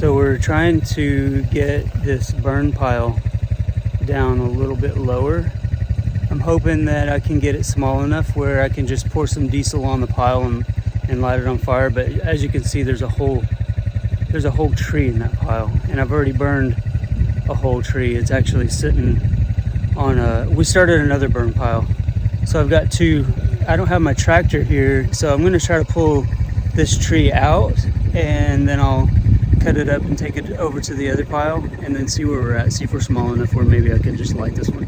So we're trying to get this burn pile down a little bit lower. I'm hoping that I can get it small enough where I can just pour some diesel on the pile and light it on fire. But as you can see, there's a whole tree in that pile, and I've already burned a whole tree. It's actually sitting on we started another burn pile. So I've got two. I don't have my tractor here, so I'm gonna try to pull this tree out, and then I'll cut it up and take it over to the other pile, and then see where we're at, see if we're small enough where maybe I can just light this one.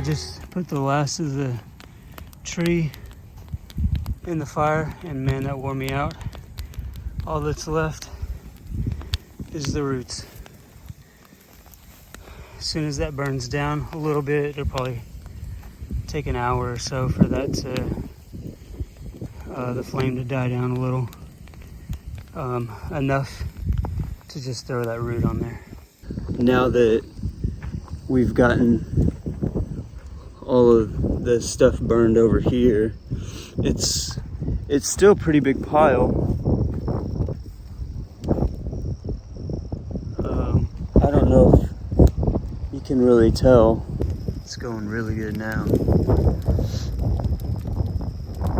just put the last of the tree in the fire, and man, that wore me out. All that's left is the roots. As soon as that burns down a little bit, it'll probably take an hour or so for that to the flame to die down a little, enough to just throw that root on there. Now that we've gotten all of the stuff burned over here, it's still a pretty big pile. I don't know if you can really tell. It's going really good now.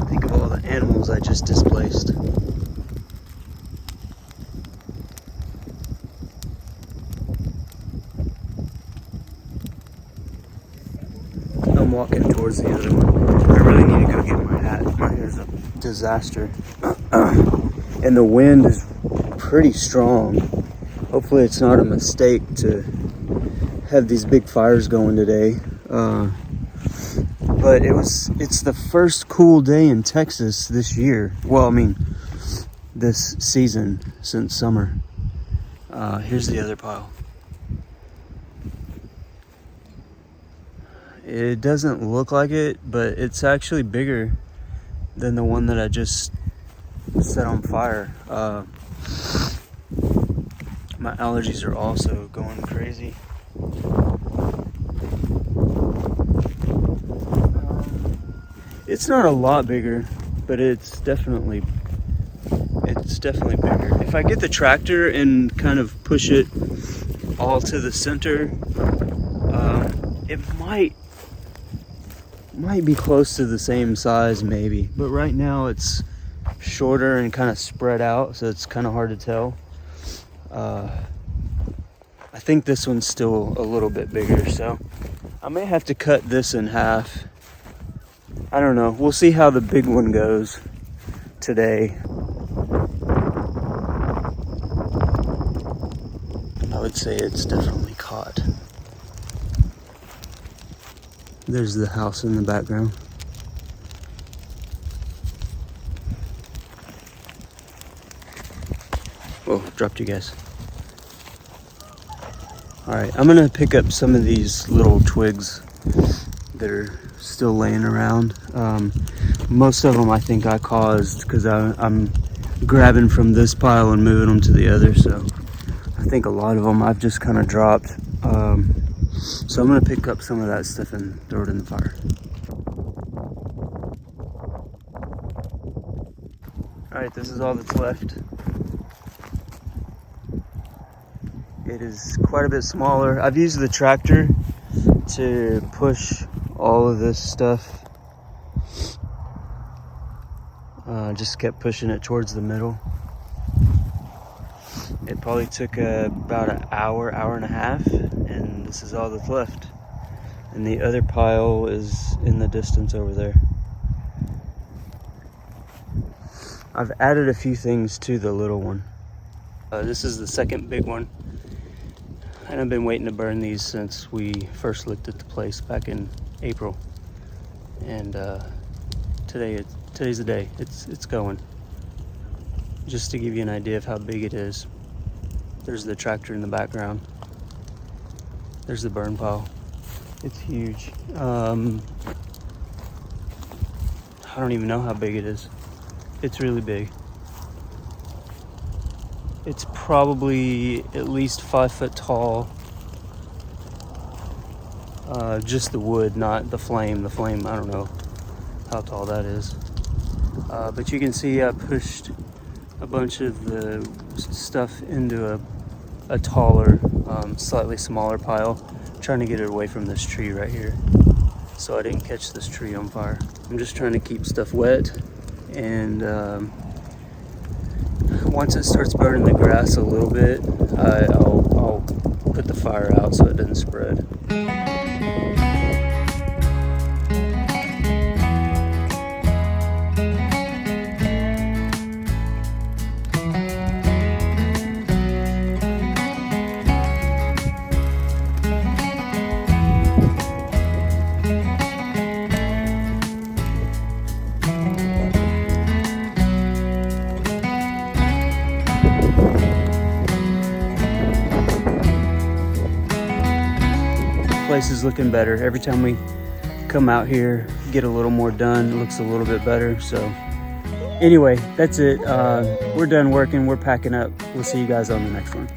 Think of all the animals I just displaced. I'm walking towards the other one. I really need to go get my hat. My hair's a disaster. And the wind is pretty strong. Hopefully it's not a mistake to have these big fires going today. But it's the first cool day in Texas this year. Well, I mean, this season since summer. Here's the other pile. It doesn't look like it, but it's actually bigger than the one that I just set on fire. My allergies are also going crazy. It's not a lot bigger, but it's definitely bigger. If I get the tractor and kind of push it all to the center, it might be close to the same size maybe, but right now it's shorter and kind of spread out, so it's kind of hard to tell. I think this one's still a little bit bigger, so I may have to cut this in half. I don't know. We'll see how the big one goes today. I would say it's definitely caught. There's the house in the background. Whoa, dropped you guys. Alright, I'm gonna pick up some of these little twigs that are still laying around. Most of them I think I caused because I'm grabbing from this pile and moving them to the other, so I think a lot of them I've just kind of dropped. So I'm gonna pick up some of that stuff and throw it in the fire. Alright, this is all that's left. It is quite a bit smaller. I've used the tractor to push all of this stuff. Just kept pushing it towards the middle. It probably took about an hour and a half, and this is all that's left. And the other pile is in the distance over there. I've added a few things to the little one. This is the second big one. And I've been waiting to burn these since we first looked at the place back in April. And today's the day. It's going. Just to give you an idea of how big it is. There's the tractor in the background. There's the burn pile. It's huge. I don't even know how big it is. It's really big. It's probably at least 5 foot tall. Just the wood, not the flame. The flame, I don't know how tall that is. But you can see I pushed a bunch of the stuff into a taller, slightly smaller pile, trying to get it away from this tree right here, so I didn't catch this tree on fire. I'm just trying to keep stuff wet, and once it starts burning the grass a little bit, I'll put the fire out so it doesn't spread. place is looking better. Every time we come out here, get a little more done, it looks a little bit better. So anyway, that's it. We're done working, we're packing up. We'll see you guys on the next one.